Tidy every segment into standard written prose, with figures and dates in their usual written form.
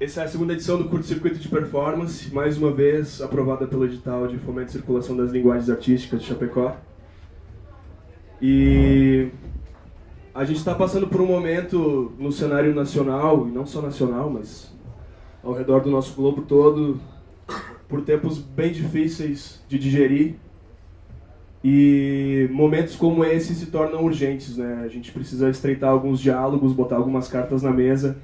Essa é a segunda edição do Curto-Circuito de Performance, mais uma vez aprovada pelo edital de Fomento e Circulação das Linguagens Artísticas de Chapecó. E a gente está passando por um momento no cenário nacional, e não só nacional, mas ao redor do nosso globo todo, por tempos bem difíceis de digerir. E momentos como esse se tornam urgentes, né? A gente precisa estreitar alguns diálogos, botar algumas cartas na mesa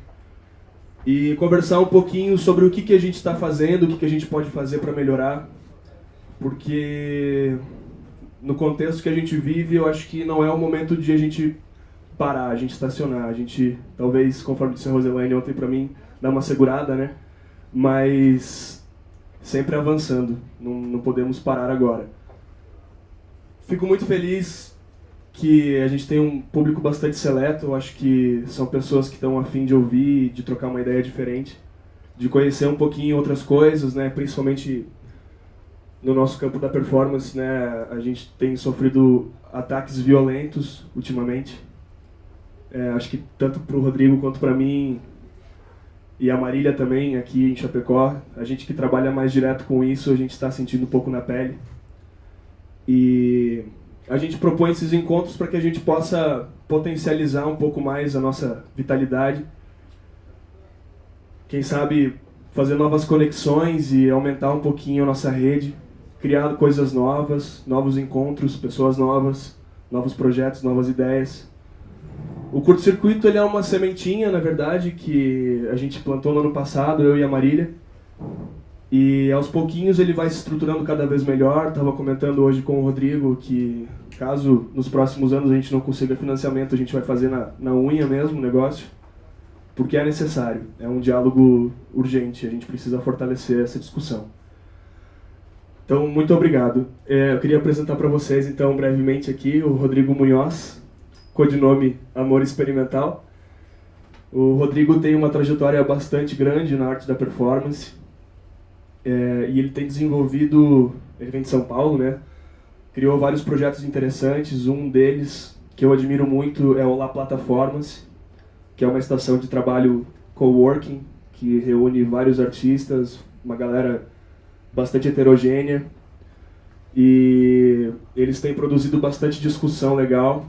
e conversar um pouquinho sobre o que a gente está fazendo, o que a gente pode fazer para melhorar, porque no contexto que a gente vive, eu acho que não é o momento de a gente parar, a gente estacionar, a gente, talvez, conforme disse a Roselaine ontem para mim, dar uma segurada, né? Mas sempre avançando, não podemos parar agora. Fico muito feliz que a gente tem um público bastante seleto. Eu acho que são pessoas que estão a fim de ouvir, de trocar uma ideia diferente, de conhecer um pouquinho outras coisas, né? Principalmente no nosso campo da performance, né? A gente tem sofrido ataques violentos ultimamente. Acho que tanto para o Rodrigo quanto para mim e a Marília também aqui em Chapecó, a gente que trabalha mais direto com isso, a gente está sentindo um pouco na pele. E a gente propõe esses encontros para que a gente possa potencializar um pouco mais a nossa vitalidade. Quem sabe fazer novas conexões e aumentar um pouquinho a nossa rede, criar coisas novas, novos encontros, pessoas novas, novos projetos, novas ideias. O curto-circuito ele é uma sementinha, na verdade, que a gente plantou no ano passado, eu e a Marília. E aos pouquinhos ele vai se estruturando cada vez melhor. Estava comentando hoje com o Rodrigo que caso nos próximos anos a gente não consiga financiamento, a gente vai fazer na unha mesmo o negócio, porque é necessário, é um diálogo urgente, a gente precisa fortalecer essa discussão. Então, muito obrigado. Eu queria apresentar para vocês, então, brevemente aqui, o Rodrigo Munhoz, codinome Amor Experimental. O Rodrigo tem uma trajetória bastante grande na arte da performance, e ele tem desenvolvido, ele vem de São Paulo, né? Criou vários projetos interessantes. Um deles, que eu admiro muito, é o La Plataformas, que é uma estação de trabalho coworking, que reúne vários artistas, uma galera bastante heterogênea. E eles têm produzido bastante discussão legal.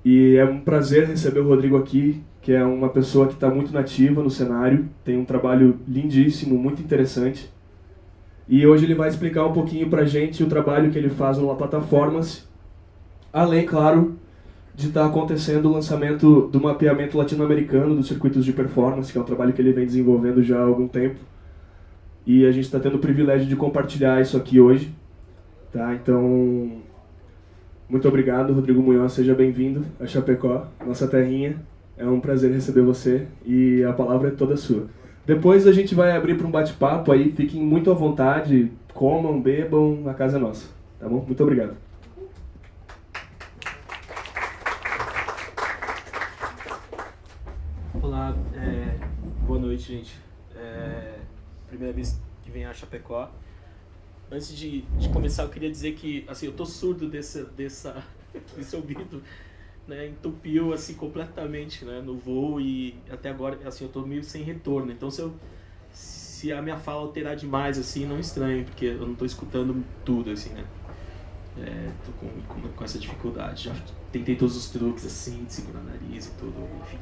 E é um prazer receber o Rodrigo aqui, que é uma pessoa que está muito nativa no cenário, tem um trabalho lindíssimo, muito interessante. E hoje ele vai explicar um pouquinho pra gente o trabalho que ele faz no La Plataformas, além, claro, de estar acontecendo o lançamento do mapeamento latino-americano dos circuitos de performance, que é um trabalho que ele vem desenvolvendo já há algum tempo. E a gente está tendo o privilégio de compartilhar isso aqui hoje. Tá? Então, muito obrigado, Rodrigo Munhoz, seja bem-vindo a Chapecó, nossa terrinha. É um prazer receber você e a palavra é toda sua. Depois a gente vai abrir para um bate-papo aí, fiquem muito à vontade, comam, bebam, a casa é nossa, tá bom? Muito obrigado. Olá, boa noite, gente. Primeira vez que venho a Chapecó. Antes de começar, eu queria dizer que assim, eu tô surdo desse ouvido, né, entupiu assim completamente, né, no voo, e até agora assim eu tô meio sem retorno. Então se a minha fala alterar demais assim, não estranhe, porque eu não tô escutando tudo assim, né. Tô com essa dificuldade. Já tentei todos os truques assim, de segurar o nariz e tudo, enfim,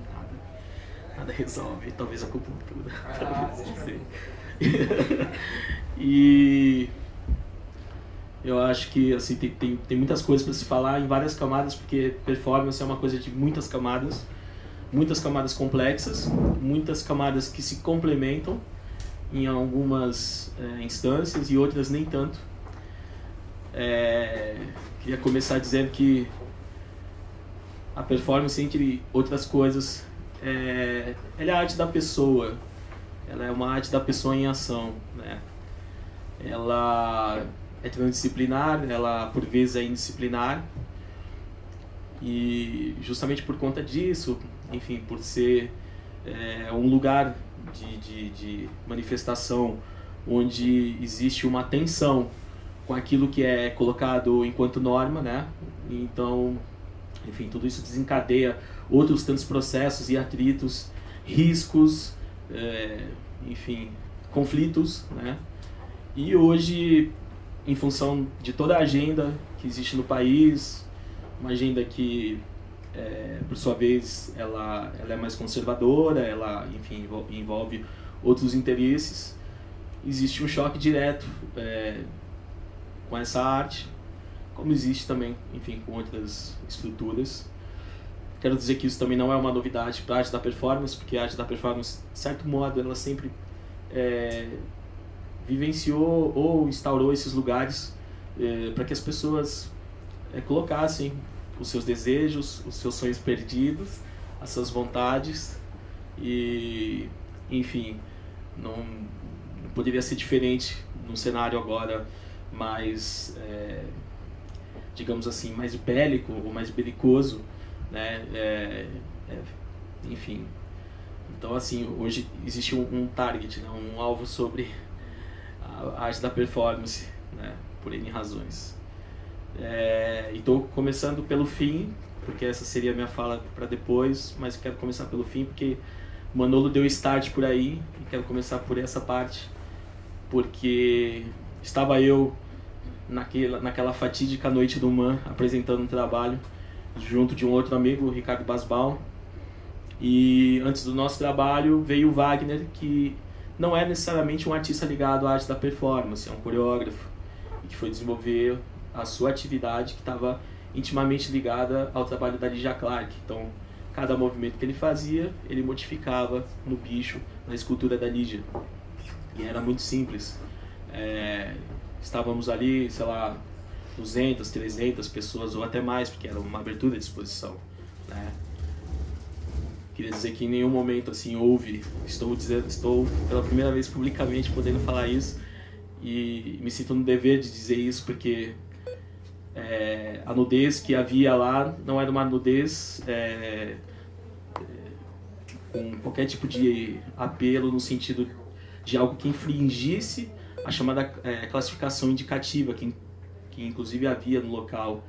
nada resolve. Talvez a acupuntura, talvez, não sei. E eu acho que assim, tem muitas coisas para se falar em várias camadas, porque performance é uma coisa de muitas camadas complexas, muitas camadas que se complementam em algumas instâncias e outras nem tanto. Queria começar dizendo que a performance, entre outras coisas, ela é a arte da pessoa, ela é uma arte da pessoa em ação, né? Ela é transdisciplinar, ela por vezes é indisciplinar, e justamente por conta disso, enfim, por ser um lugar de manifestação onde existe uma tensão com aquilo que é colocado enquanto norma, né? Então, enfim, tudo isso desencadeia outros tantos processos e atritos, riscos, enfim, conflitos, né? E hoje, em função de toda a agenda que existe no país, uma agenda que, por sua vez, ela é mais conservadora, ela, enfim, envolve outros interesses, existe um choque direto com essa arte, como existe também, enfim, com outras estruturas. Quero dizer que isso também não é uma novidade para a arte da performance, porque a arte da performance, de certo modo, ela sempre vivenciou ou instaurou esses lugares para que as pessoas colocassem os seus desejos, os seus sonhos perdidos, as suas vontades e, enfim, não poderia ser diferente num cenário agora mais, digamos assim, mais bélico ou mais belicoso, né? Enfim, então assim, hoje existe um target, né? Um alvo sobre a arte da performance, né? Por N razões. E estou começando pelo fim, porque essa seria a minha fala para depois, mas quero começar pelo fim porque Manolo deu start por aí e quero começar por essa parte, porque estava eu naquela fatídica noite do MAN apresentando um trabalho junto de um outro amigo, o Ricardo Basbaum, e antes do nosso trabalho veio o Wagner, que não é necessariamente um artista ligado à arte da performance, é um coreógrafo, e que foi desenvolver a sua atividade que estava intimamente ligada ao trabalho da Lygia Clark. Então, cada movimento que ele fazia, ele modificava no bicho, na escultura da Lygia. E era muito simples. Estávamos ali, sei lá, 200, 300 pessoas ou até mais, porque era uma abertura de exposição, né? Queria dizer que em nenhum momento assim houve, estou pela primeira vez publicamente podendo falar isso e me sinto no dever de dizer isso, porque a nudez que havia lá não era uma nudez com qualquer tipo de apelo no sentido de algo que infringisse a chamada classificação indicativa que inclusive havia no local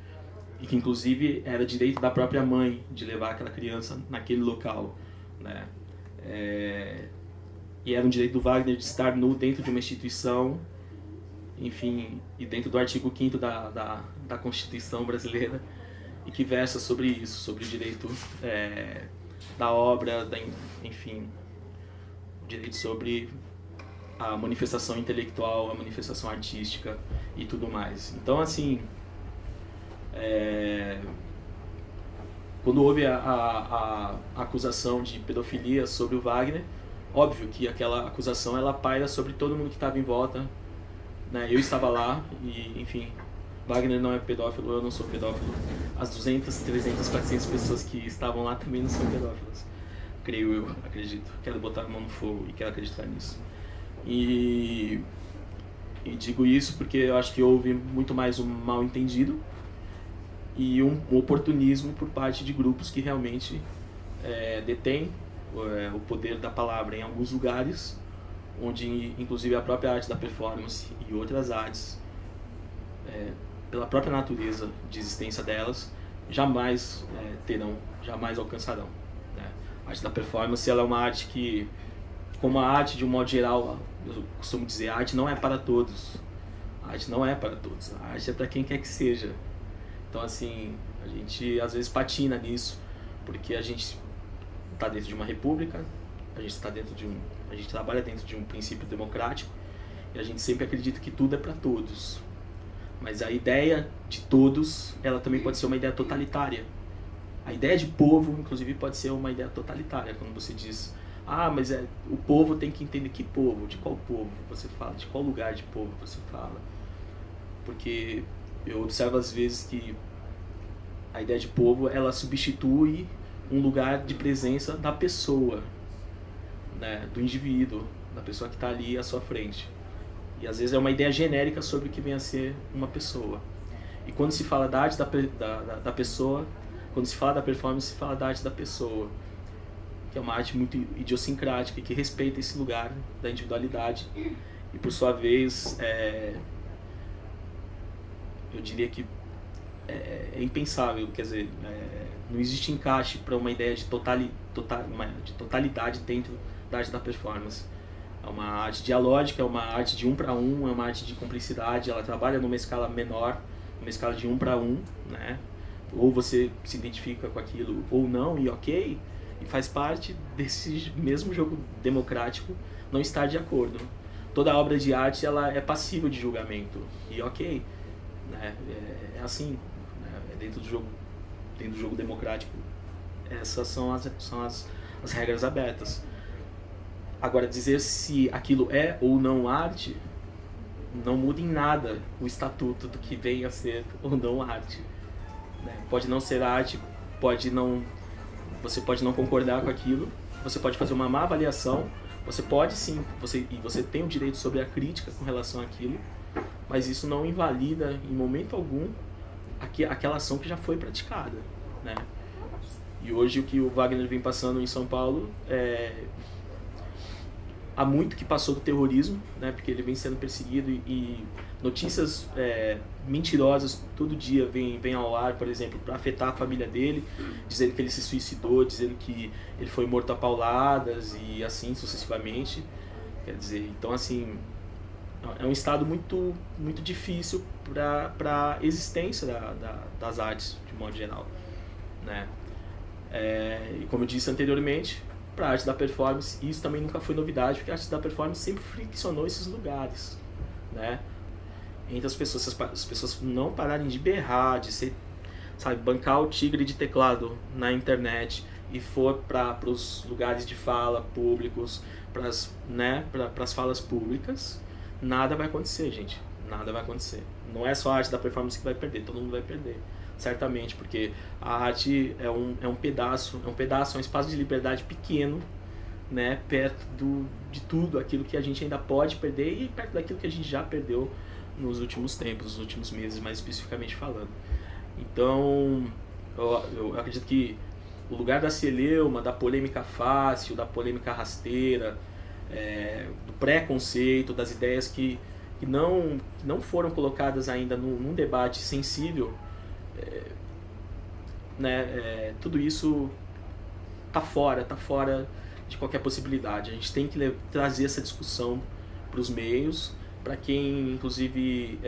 e que inclusive era direito da própria mãe de levar aquela criança naquele local, né? E era um direito do Wagner de estar nu dentro de uma instituição, enfim, e dentro do artigo 5º da Constituição brasileira, e que versa sobre isso, sobre o direito da obra, enfim, o direito sobre a manifestação intelectual, a manifestação artística e tudo mais. Então, assim, quando houve a acusação de pedofilia sobre o Wagner, óbvio que aquela acusação ela paira sobre todo mundo que estava em volta, né? Eu estava lá e, enfim, Wagner não é pedófilo, eu não sou pedófilo. As 200, 300, 400 pessoas que estavam lá também não são pedófilas. Creio eu, acredito. Quero botar a mão no fogo e quero acreditar nisso. E digo isso porque eu acho que houve muito mais um mal entendido e um oportunismo por parte de grupos que realmente detêm o poder da palavra em alguns lugares, onde inclusive a própria arte da performance e outras artes, pela própria natureza de existência delas, jamais jamais alcançarão, né? A arte da performance ela é uma arte que, como a arte de um modo geral, eu costumo dizer, a arte não é para todos. A arte não é para todos. A arte é para quem quer que seja. Então, assim, a gente às vezes patina nisso, porque a gente está dentro de uma república, a gente trabalha dentro de um princípio democrático e a gente sempre acredita que tudo é para todos. Mas a ideia de todos, ela também pode ser uma ideia totalitária. A ideia de povo, inclusive, pode ser uma ideia totalitária, quando você diz: mas o povo tem que entender. Que povo? De qual povo você fala? De qual lugar de povo você fala? Porque eu observo às vezes que a ideia de povo, ela substitui um lugar de presença da pessoa, né? Do indivíduo, da pessoa que está ali à sua frente. E às vezes é uma ideia genérica sobre o que vem a ser uma pessoa. E quando se fala da arte da pessoa, quando se fala da performance, se fala da arte da pessoa, que é uma arte muito idiosincrática, que respeita esse lugar da individualidade. E por sua vez, eu diria que é impensável, quer dizer, não existe encaixe para uma ideia de totalidade dentro da arte da performance. É uma arte dialógica, é uma arte de 1 para 1, é uma arte de cumplicidade, ela trabalha numa escala menor, numa escala de 1 para 1, né? Ou você se identifica com aquilo ou não, e ok, e faz parte desse mesmo jogo democrático não estar de acordo. Toda obra de arte ela é passível de julgamento, e ok, né? É assim, né? Dentro do jogo democrático, essas são as regras abertas. Agora, dizer se aquilo é ou não arte não muda em nada o estatuto do que vem a ser ou não arte, né? Pode não ser arte, você pode não concordar com aquilo, você pode fazer uma má avaliação, você pode sim, você tem o direito sobre a crítica com relação àquilo, mas isso não invalida em momento algum aquela ação que já foi praticada, né? E hoje o que o Wagner vem passando em São Paulo há muito que passou do terrorismo, né? Porque ele vem sendo perseguido e notícias mentirosas todo dia vem ao ar, por exemplo, para afetar a família dele, dizendo que ele se suicidou, dizendo que ele foi morto a pauladas e assim sucessivamente. Quer dizer, então assim, é um estado muito, muito difícil para a existência das artes, de modo geral, né? E como eu disse anteriormente, para a arte da performance, isso também nunca foi novidade, porque a arte da performance sempre friccionou esses lugares, né? Entre as pessoas não pararem de berrar, de ser, sabe, bancar o tigre de teclado na internet e for para os lugares de fala públicos, para as falas públicas, nada vai acontecer, gente. Nada vai acontecer. Não é só a arte da performance que vai perder, todo mundo vai perder. Certamente, porque a arte é um pedaço, é um espaço de liberdade pequeno, né, perto de tudo aquilo que a gente ainda pode perder e perto daquilo que a gente já perdeu nos últimos tempos, nos últimos meses, mais especificamente falando. Então, eu acredito que o lugar da celeuma, da polêmica fácil, da polêmica rasteira, do preconceito, das ideias que não foram colocadas ainda num debate sensível, tudo isso tá fora de qualquer possibilidade. A gente tem que trazer essa discussão para os meios, para quem inclusive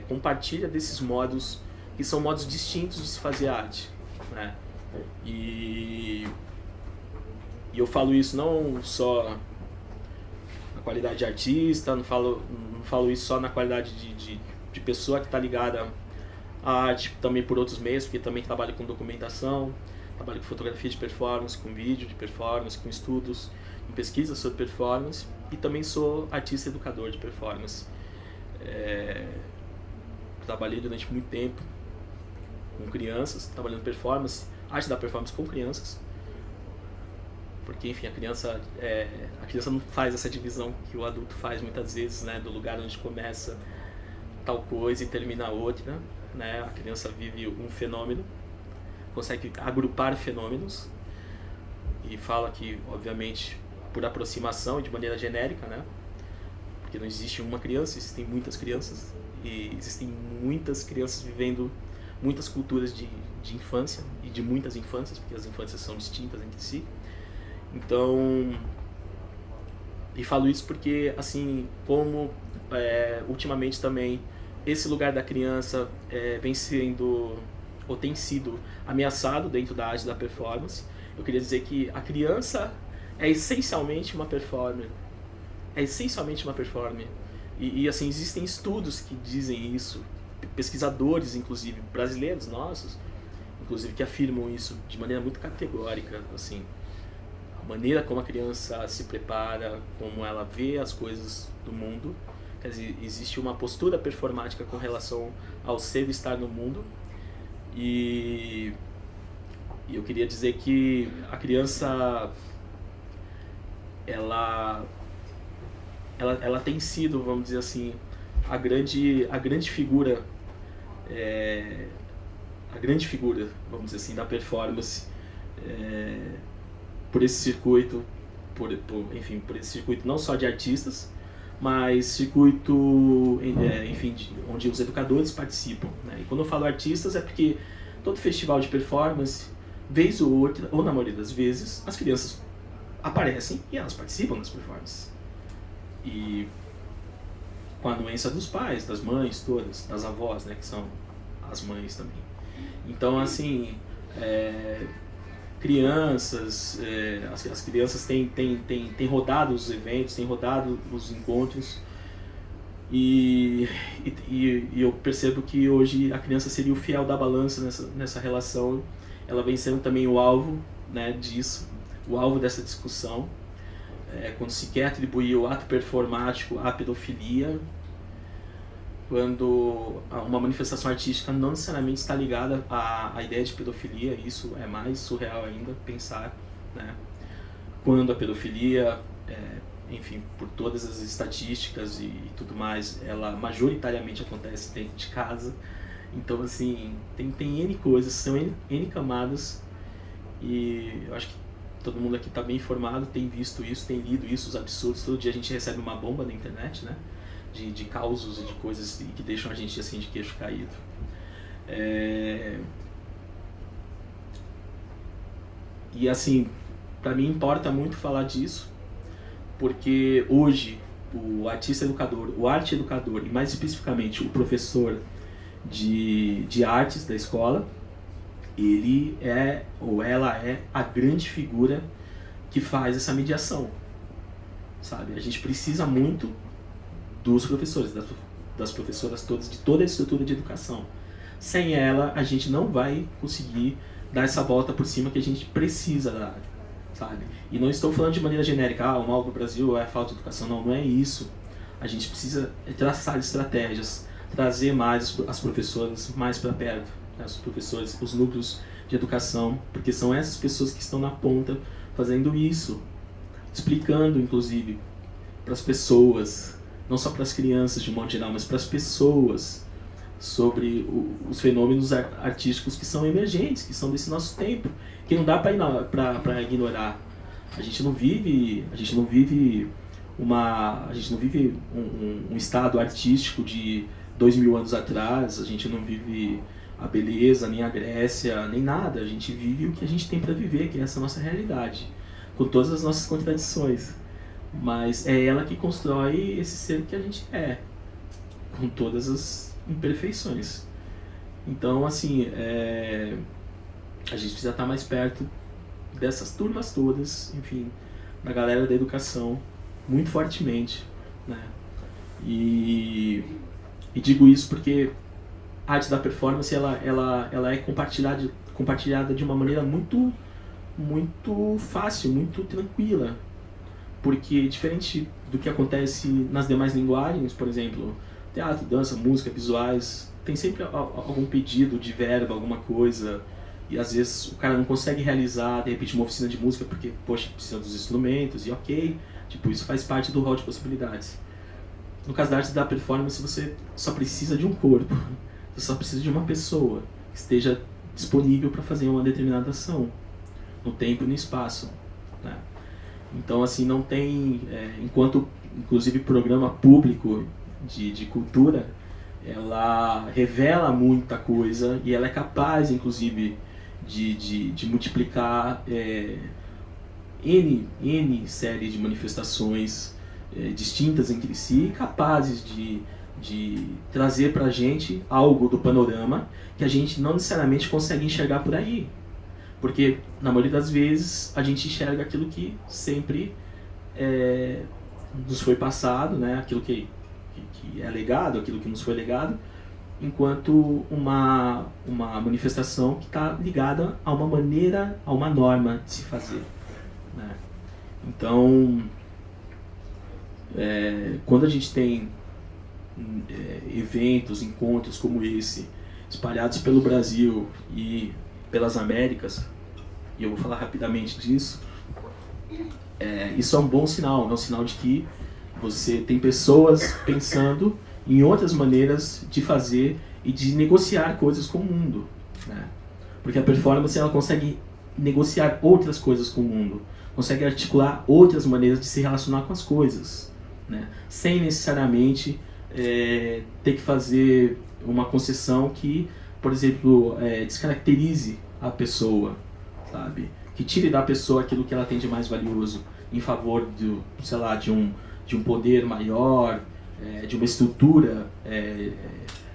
compartilha desses modos, que são modos distintos de se fazer arte, né? E eu falo isso não só na qualidade de artista, não falo isso só na qualidade de pessoa que está ligada à arte, também por outros meios, porque também trabalho com documentação, trabalho com fotografia de performance, com vídeo de performance, com estudos em pesquisa sobre performance, e também sou artista educador de performance. Trabalhei durante muito tempo com crianças, trabalhando performance, arte da performance com crianças, porque enfim, a criança não faz essa divisão que o adulto faz muitas vezes, né, do lugar onde começa tal coisa e termina outra, né? A criança vive um fenômeno, consegue agrupar fenômenos, e fala que, obviamente, por aproximação e de maneira genérica, né? Porque não existe uma criança, existem muitas crianças, e existem muitas crianças vivendo muitas culturas de infância e de muitas infâncias, porque as infâncias são distintas entre si. Então, e falo isso porque, assim, como ultimamente também esse lugar da criança vem sendo, ou tem sido, ameaçado dentro da arte da performance, eu queria dizer que a criança é essencialmente uma performer. É essencialmente uma performer. E assim, existem estudos que dizem isso, pesquisadores, inclusive, brasileiros nossos, inclusive, que afirmam isso de maneira muito categórica, assim. A maneira como a criança se prepara, como ela vê as coisas do mundo. Quer dizer, existe uma postura performática com relação ao ser e estar no mundo. E eu queria dizer que a criança, ela tem sido, vamos dizer assim, a grande figura, vamos dizer assim, da performance, por esse circuito, por esse circuito não só de artistas, mas circuito, enfim, onde os educadores participam, né? E quando eu falo artistas é porque todo festival de performance, vez ou outra, ou na maioria das vezes, as crianças aparecem e elas participam das performances. E com a anuência dos pais, das mães todas, das avós, né, que são as mães também. Então, assim, crianças, as crianças têm rodado os eventos, têm rodado os encontros, e eu percebo que hoje a criança seria o fiel da balança nessa relação. Ela vem sendo também o alvo, né, disso, o alvo dessa discussão, quando se quer atribuir o ato performático à pedofilia, quando uma manifestação artística não necessariamente está ligada à ideia de pedofilia. Isso é mais surreal ainda pensar, né? Quando a pedofilia, enfim, por todas as estatísticas e tudo mais, ela majoritariamente acontece dentro de casa. Então, assim, tem N coisas, são N camadas, e eu acho que todo mundo aqui está bem informado, tem visto isso, tem lido isso, os absurdos. Todo dia a gente recebe uma bomba na internet, né? De causos e de coisas que deixam a gente assim de queixo caído. E assim, para mim importa muito falar disso, porque hoje o artista educador, o arte educador, e mais especificamente o professor de artes da escola, ele ou ela é a grande figura que faz essa mediação, sabe? A gente precisa muito dos professores, das professoras todas, de toda a estrutura de educação. Sem ela, a gente não vai conseguir dar essa volta por cima que a gente precisa dar, sabe? E não estou falando de maneira genérica, o mal do Brasil é a falta de educação. Não, não é isso. A gente precisa traçar estratégias, trazer mais as professoras mais para perto, né? Os professores, os núcleos de educação, porque são essas pessoas que estão na ponta fazendo isso, explicando, inclusive, para as pessoas, não só para as crianças de um modo geral, mas para as pessoas, sobre os fenômenos artísticos que são emergentes, que são desse nosso tempo, que não dá para ignorar. A gente não vive um estado artístico de 2000 anos atrás. A gente não vive a beleza, nem a Grécia, nem nada. A gente vive o que a gente tem para viver, que é essa nossa realidade, com todas as nossas contradições. Mas é ela que constrói esse ser que a gente é, com todas as imperfeições. Então, assim, a gente precisa estar mais perto dessas turmas todas, enfim, da galera da educação, muito fortemente, né? E digo isso porque a arte da performance, ela é compartilhada de uma maneira muito fácil, muito tranquila. Porque, diferente do que acontece nas demais linguagens, por exemplo, teatro, dança, música, visuais, tem sempre algum pedido de verba, alguma coisa, e às vezes o cara não consegue realizar, de repente, uma oficina de música porque, poxa, precisa dos instrumentos, e ok, tipo, isso faz parte do rol de possibilidades. No caso da arte da performance, você só precisa de um corpo, você só precisa de uma pessoa que esteja disponível para fazer uma determinada ação, no tempo e no espaço, né? Então, assim, não tem, enquanto, inclusive, programa público de cultura, ela revela muita coisa e ela é capaz, inclusive, de multiplicar N séries de manifestações distintas entre si, capazes de trazer pra gente algo do panorama que a gente não necessariamente consegue enxergar por aí. Porque, na maioria das vezes, a gente enxerga aquilo que sempre nos foi passado, né? Aquilo que é legado, aquilo que nos foi legado, enquanto uma manifestação que está ligada a uma maneira, a uma norma de se fazer, né? Então, quando a gente tem eventos, encontros como esse, espalhados pelo Brasil e pelas Américas, e eu vou falar rapidamente disso, isso é um bom sinal, é um sinal de que você tem pessoas pensando em outras maneiras de fazer e de negociar coisas com o mundo, né? Porque a performance, ela consegue negociar outras coisas com o mundo, consegue articular outras maneiras de se relacionar com as coisas, né? Sem necessariamente ter que fazer uma concessão que, por exemplo, descaracterize a pessoa, sabe? Que tire da pessoa aquilo que ela tem de mais valioso. em favor do, sei lá, de um poder maior, de uma estrutura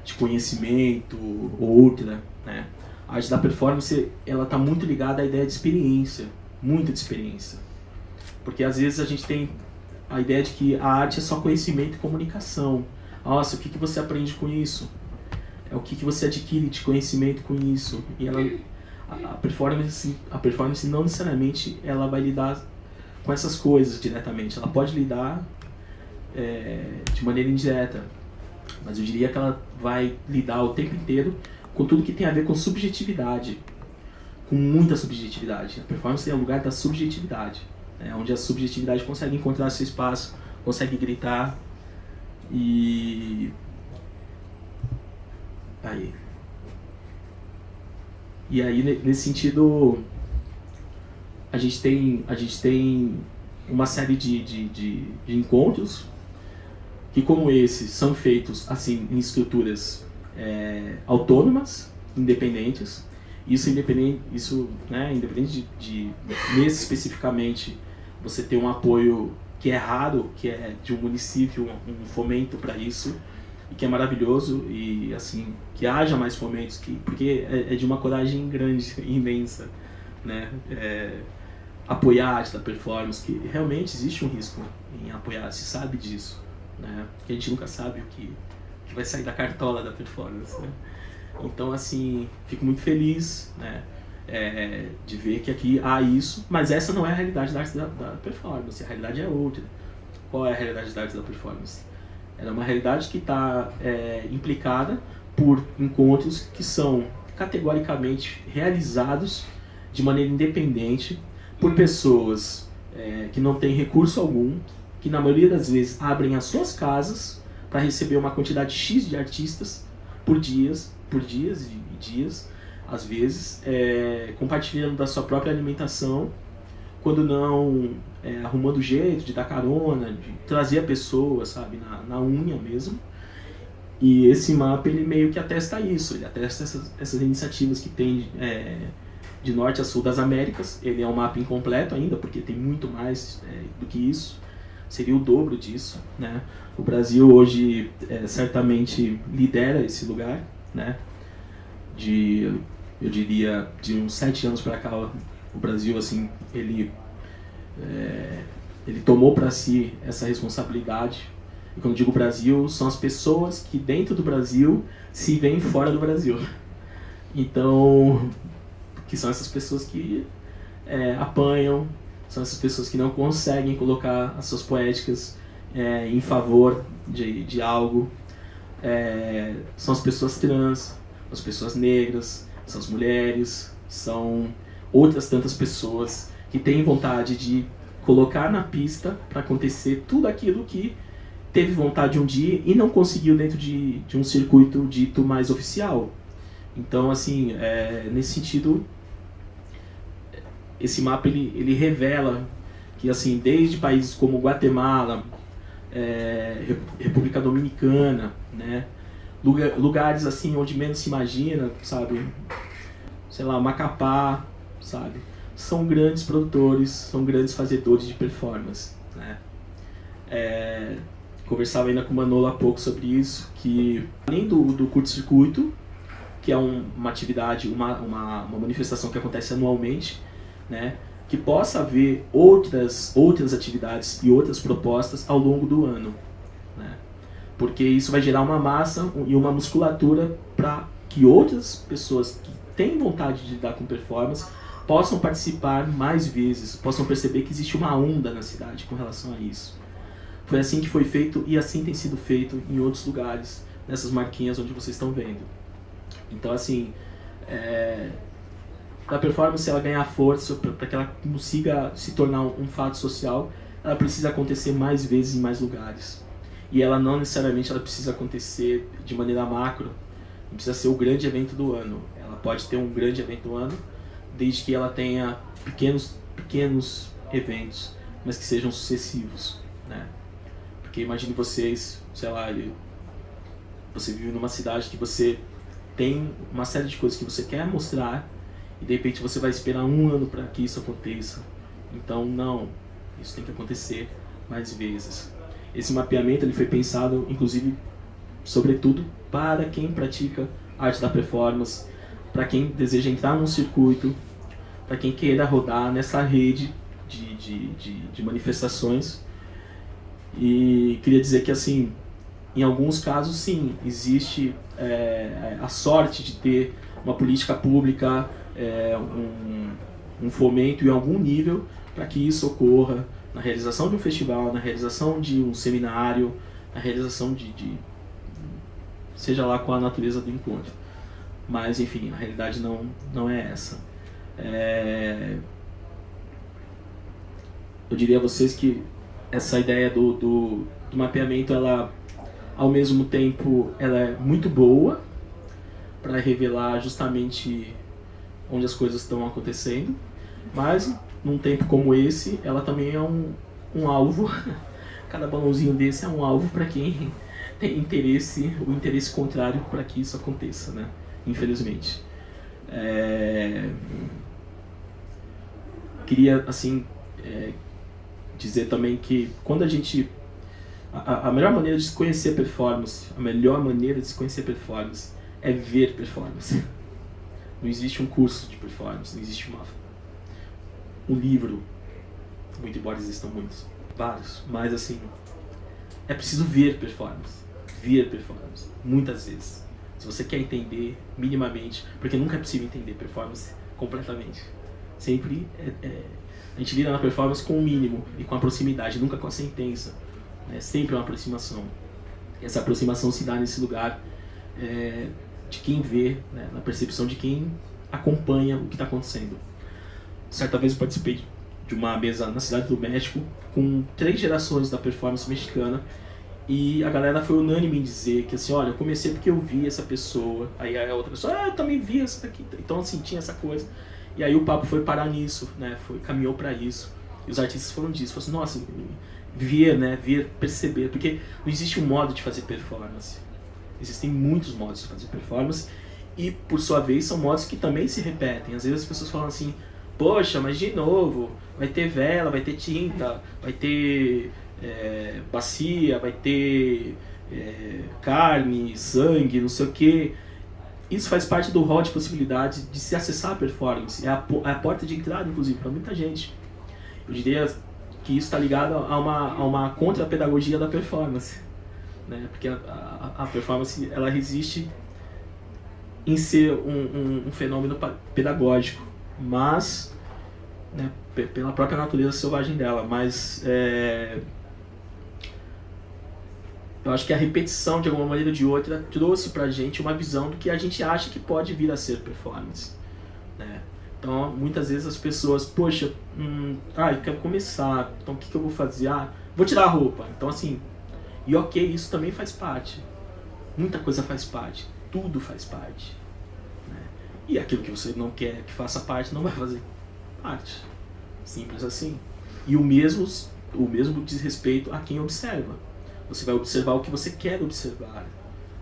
de conhecimento ou outra, né? A arte da performance, ela está muito ligada à ideia de experiência, muita de experiência. Porque às vezes a gente tem a ideia de que a arte é só conhecimento e comunicação. Nossa, o que você aprende com isso? O que você adquire de conhecimento com isso? E a performance não necessariamente ela vai lidar com essas coisas diretamente. Ela pode lidar de maneira indireta, mas eu diria que ela vai lidar o tempo inteiro com tudo que tem a ver com subjetividade, com muita subjetividade. A performance é o lugar da subjetividade, onde a subjetividade consegue encontrar seu espaço, consegue gritar. E aí, nesse sentido, a gente tem uma série de encontros que, como esses, são feitos assim em estruturas autônomas, independentes. Independente de nesse especificamente você ter um apoio que é raro, que é de um município, um fomento para isso, e que é maravilhoso, e assim, que haja mais fomentos, porque é de uma coragem grande, imensa, né? Apoiar a arte da performance, que realmente existe um risco em apoiar, se sabe disso, né? Porque a gente nunca sabe o que vai sair da cartola da performance, né? Então, assim, fico muito feliz, né, de ver que aqui há isso, mas essa não é a realidade da arte da performance, a realidade é outra. Qual é a realidade da arte da performance? Ela é uma realidade que está implicada por encontros que são categoricamente realizados de maneira independente por pessoas que não têm recurso algum, que na maioria das vezes abrem as suas casas para receber uma quantidade X de artistas por dias e dias, às vezes, compartilhando da sua própria alimentação, quando não arrumando jeito de dar carona, de trazer a pessoa, sabe, na unha mesmo. E esse mapa, ele meio que atesta isso, ele atesta essas iniciativas que tem de norte a sul das Américas. Ele é um mapa incompleto ainda, porque tem muito mais do que isso, seria o dobro disso, né? O Brasil hoje certamente lidera esse lugar, né? Eu diria, de uns 7 anos para cá, o Brasil, assim, ele tomou para si essa responsabilidade. E quando eu digo Brasil, são as pessoas que dentro do Brasil se veem fora do Brasil. Então, que são essas pessoas que apanham, são essas pessoas que não conseguem colocar as suas poéticas em favor de algo. São as pessoas trans, as pessoas negras, são as mulheres, são outras tantas pessoas que têm vontade de colocar na pista para acontecer tudo aquilo que teve vontade um dia e não conseguiu dentro de um circuito dito mais oficial. Então, assim, nesse sentido, esse mapa ele revela que, assim, desde países como Guatemala, República Dominicana, né, lugares assim onde menos se imagina, sabe, sei lá, Macapá, sabe, são grandes produtores, são grandes fazedores de performance, né. Conversava ainda com o Manolo há pouco sobre isso, que além do curto-circuito, que é uma atividade, uma manifestação que acontece anualmente, né, que possa haver outras atividades e outras propostas ao longo do ano, né? Porque isso vai gerar uma massa e uma musculatura para que outras pessoas que têm vontade de lidar com performance possam participar mais vezes, possam perceber que existe uma onda na cidade com relação a isso. Foi assim que foi feito e assim tem sido feito em outros lugares, nessas marquinhas onde vocês estão vendo. Então, assim, para a performance ela ganhar força, para que ela consiga se tornar um fato social, ela precisa acontecer mais vezes em mais lugares. E ela não necessariamente ela precisa acontecer de maneira macro, não precisa ser o grande evento do ano. Ela pode ter um grande evento do ano, desde que ela tenha pequenos eventos, mas que sejam sucessivos, né? Porque imagine vocês, sei lá, você vive numa cidade que você tem uma série de coisas que você quer mostrar, e de repente você vai esperar um ano para que isso aconteça. Então, não. Isso tem que acontecer mais vezes. Esse mapeamento ele foi pensado, inclusive, sobretudo para quem pratica arte da performance, para quem deseja entrar num circuito, para quem queira rodar nessa rede de manifestações. E queria dizer que, assim, em alguns casos, sim, existe a sorte de ter uma política pública, um fomento em algum nível para que isso ocorra na realização de um festival, na realização de um seminário, na realização seja lá qual a natureza do encontro. Mas, enfim, a realidade não é essa. Eu diria a vocês que essa ideia do mapeamento, ela, ao mesmo tempo, ela é muito boa para revelar justamente onde as coisas estão acontecendo, mas num tempo como esse, ela também é um alvo. Cada balãozinho desse é um alvo para quem tem interesse, o interesse contrário para que isso aconteça, né? Infelizmente. Queria, assim, dizer também que quando a gente... A melhor maneira de se conhecer performance, é ver performance. Não existe um curso de performance, não existe um livro, muito embora existam vários, mas assim, é preciso ver performance, muitas vezes. Se você quer entender minimamente, porque nunca é possível entender performance completamente. Sempre a gente lida na performance com o mínimo e com a proximidade, nunca com a sentença. É sempre uma aproximação. Essa aproximação se dá nesse lugar de quem vê, né, na percepção de quem acompanha o que está acontecendo. Certa vez eu participei de uma mesa na Cidade do México com 3 gerações da performance mexicana e a galera foi unânime em dizer que assim, olha, eu comecei porque eu vi essa pessoa, aí a outra pessoa, eu também vi essa daqui. Então assim, tinha essa coisa. E aí o papo foi parar nisso, né, caminhou para isso. E os artistas falam disso, falaram assim, nossa, ver, perceber, porque não existe um modo de fazer performance. Existem muitos modos de fazer performance e, por sua vez, são modos que também se repetem. Às vezes as pessoas falam assim, poxa, mas de novo, vai ter vela, vai ter tinta, vai ter bacia, vai ter carne, sangue, não sei o quê. Isso faz parte do hall de possibilidades de se acessar a performance. É a porta de entrada, inclusive, para muita gente. Eu diria que isso está ligado a uma contra-pedagogia da performance, né? Porque a performance, ela resiste em ser um fenômeno pedagógico, mas, né, pela própria natureza selvagem dela. Mas eu acho que a repetição, de alguma maneira ou de outra, trouxe pra gente uma visão do que a gente acha que pode vir a ser performance, né? Então, muitas vezes as pessoas, poxa, eu quero começar, então o que eu vou fazer? Vou tirar a roupa. Então, assim, e ok, isso também faz parte. Muita coisa faz parte, tudo faz parte, né? E aquilo que você não quer que faça parte, não vai fazer parte. Simples assim. E o mesmo diz respeito a quem observa. Você vai observar o que você quer observar.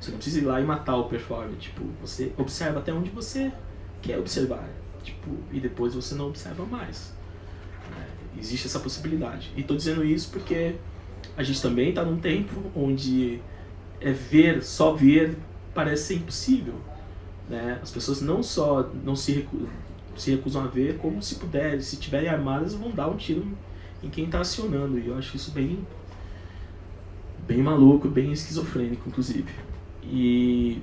Você não precisa ir lá e matar o performer. Tipo, você observa até onde você quer observar. Tipo, e depois você não observa mais. Existe essa possibilidade. E estou dizendo isso porque a gente também está num tempo onde só ver parece ser impossível, né? As pessoas não só não se recusam a ver, como se puderem, se tiverem armadas, vão dar um tiro em quem está acionando. E eu acho isso bem maluco, bem esquizofrênico, inclusive. E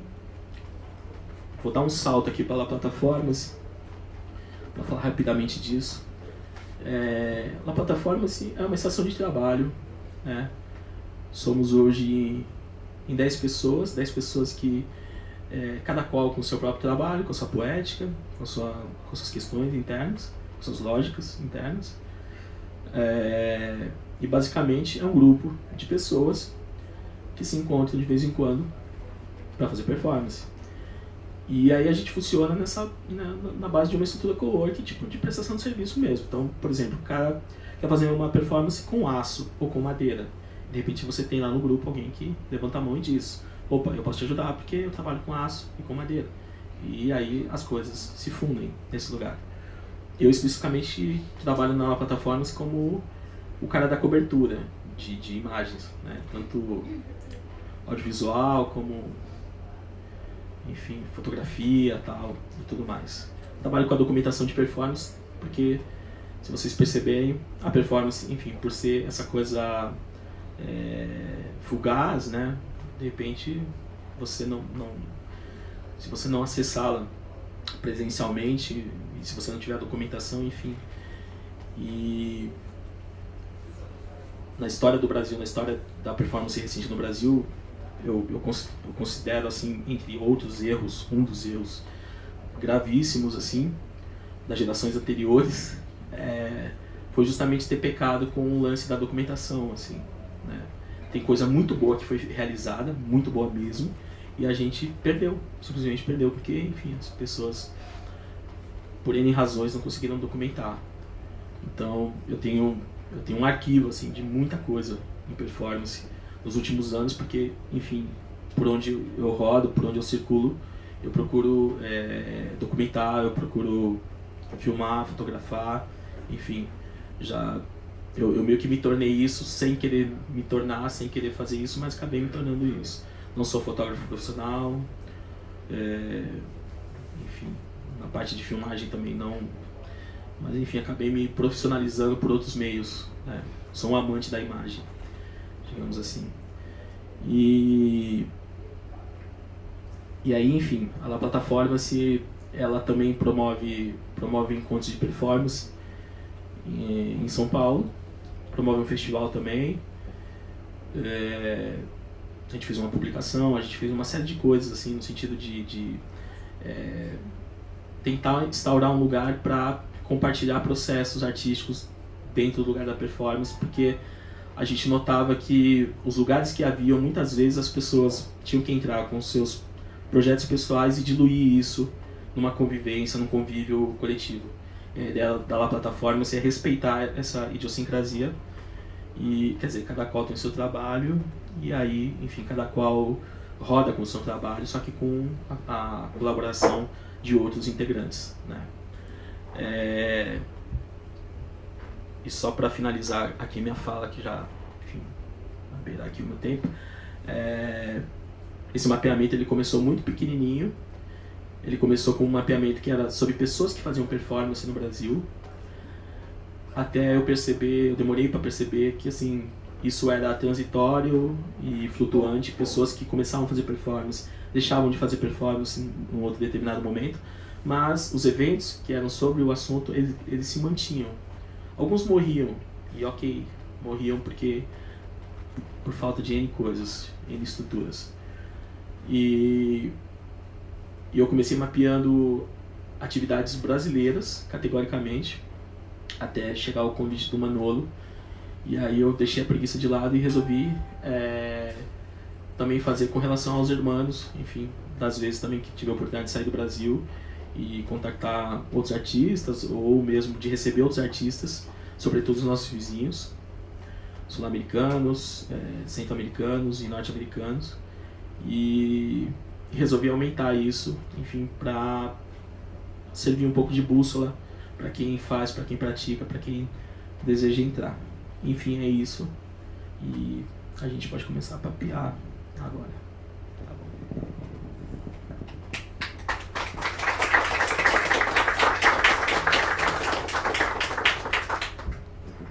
vou dar um salto aqui para a Plataformas para falar rapidamente disso. A Plataformas é uma estação de trabalho, né? Somos hoje em 10 pessoas que cada qual com o seu próprio trabalho, com a sua poética, com suas questões internas, com suas lógicas internas. E basicamente é um grupo de pessoas que se encontram de vez em quando para fazer performance. E aí a gente funciona na base de uma estrutura co-work, tipo de prestação de serviço mesmo. Então, por exemplo, o cara quer fazer uma performance com aço ou com madeira. De repente você tem lá no grupo alguém que levanta a mão e diz, opa, eu posso te ajudar porque eu trabalho com aço e com madeira. E aí as coisas se fundem nesse lugar. Eu especificamente trabalho na Plataformas como o cara da cobertura de imagens, né? Tanto audiovisual como, enfim, fotografia tal, e tudo mais. Trabalho com a documentação de performance, porque, se vocês perceberem, a performance, enfim, por ser essa coisa fugaz, né? De repente, você se você não acessá-la presencialmente, e se você não tiver a documentação, enfim. E na história do Brasil, na história da performance recente no Brasil, eu considero, assim, entre outros erros, um dos erros gravíssimos, assim, das gerações anteriores, foi justamente ter pecado com o lance da documentação, assim, né? Tem coisa muito boa que foi realizada, muito boa mesmo, e a gente perdeu, simplesmente perdeu, porque, enfim, as pessoas, por N razões, não conseguiram documentar. Então, eu tenho um arquivo, assim, de muita coisa em performance nos últimos anos, porque, enfim, por onde eu rodo, por onde eu circulo, eu procuro documentar, eu procuro filmar, fotografar, enfim, eu meio que me tornei isso sem querer me tornar, sem querer fazer isso, mas acabei me tornando isso. Não sou fotógrafo profissional, enfim, na parte de filmagem também não, mas enfim, acabei me profissionalizando por outros meios, né? Sou um amante da imagem, digamos assim. E aí, enfim, a La Plataforma-se, ela também promove encontros de performance em São Paulo, promove um festival também. A gente fez uma publicação, a gente fez uma série de coisas, assim, no sentido de tentar instaurar um lugar para compartilhar processos artísticos dentro do lugar da performance, porque a gente notava que os lugares que haviam, muitas vezes as pessoas tinham que entrar com seus projetos pessoais e diluir isso numa convivência, num convívio coletivo. A ideia da La Plataforma é respeitar essa idiosincrasia, e, quer dizer, cada qual tem o seu trabalho, e aí, enfim, cada qual roda com o seu trabalho, só que com a colaboração de outros integrantes, né? E só para finalizar aqui minha fala, que já, enfim, vai beirar aqui o meu tempo, esse mapeamento ele começou muito pequenininho. Ele começou com um mapeamento que era sobre pessoas que faziam performance no Brasil, até eu demorei para perceber que, assim, isso era transitório e flutuante. Pessoas que começavam a fazer performance deixavam de fazer performance em um outro determinado momento, mas os eventos que eram sobre o assunto, eles se mantinham. Alguns morriam, e ok, morriam por falta de N coisas, N estruturas. E eu comecei mapeando atividades brasileiras, categoricamente, até chegar ao convite do Manolo. E aí eu deixei a preguiça de lado e resolvi também fazer com relação aos irmãos, enfim, das vezes também que tive a oportunidade de sair do Brasil e contactar outros artistas, ou mesmo de receber outros artistas, sobretudo os nossos vizinhos, sul-americanos, centro-americanos e norte-americanos, e resolvi aumentar isso, enfim, para servir um pouco de bússola para quem faz, para quem pratica, para quem deseja entrar. Enfim, é isso, e a gente pode começar a papear agora.